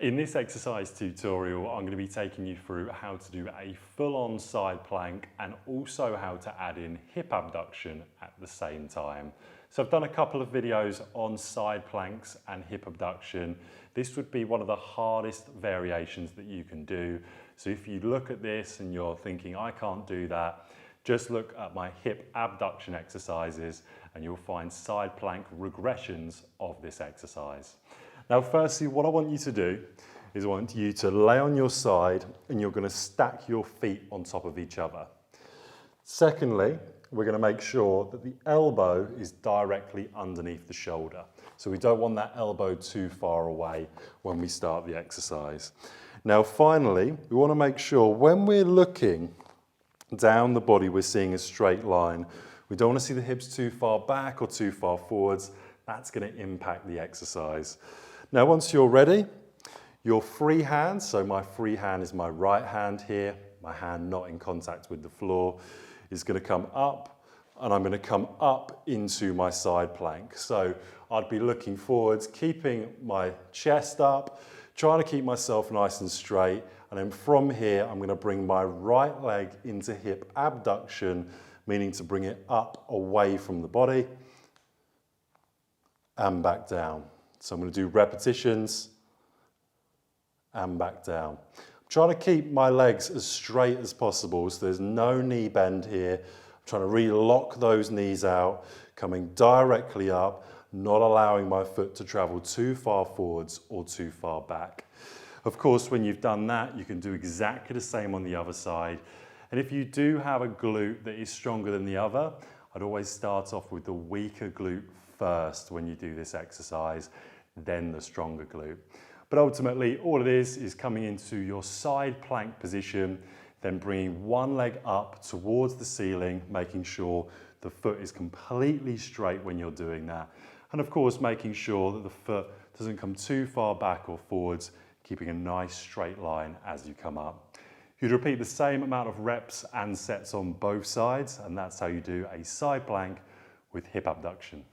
In this exercise tutorial, I'm going to be taking you through how to do a full-on side plank and also how to add in hip abduction at the same time. So I've done a couple of videos on side planks and hip abduction. This would be one of the hardest variations that you can do. So if you look at this and you're thinking, I can't do that, just look at my hip abduction exercises and you'll find side plank regressions of this exercise. Now, firstly, what I want you to do is I want you to lay on your side and you're going to stack your feet on top of each other. Secondly, we're going to make sure that the elbow is directly underneath the shoulder. So we don't want that elbow too far away when we start the exercise. Now, finally, we want to make sure when we're looking down the body, we're seeing a straight line. We don't want to see the hips too far back or too far forwards. That's going to impact the exercise. Now, once you're ready, your free hand, so my free hand is my right hand here, my hand not in contact with the floor, is going to come up, and I'm going to come up into my side plank. So I'd be looking forwards, keeping my chest up, trying to keep myself nice and straight, and then from here, I'm going to bring my right leg into hip abduction, meaning to bring it up away from the body, and back down. So I'm going to do repetitions and back down. I'm trying to keep my legs as straight as possible, so there's no knee bend here. I'm trying to really lock those knees out, coming directly up, not allowing my foot to travel too far forwards or too far back. Of course, when you've done that, you can do exactly the same on the other side. And if you do have a glute that is stronger than the other, I'd always start off with the weaker glute first when you do this exercise, then the stronger glute. But ultimately, all it is coming into your side plank position, then bringing one leg up towards the ceiling, making sure the foot is completely straight when you're doing that. And of course, making sure that the foot doesn't come too far back or forwards, keeping a nice straight line as you come up. You'd repeat the same amount of reps and sets on both sides, and that's how you do a side plank with hip abduction.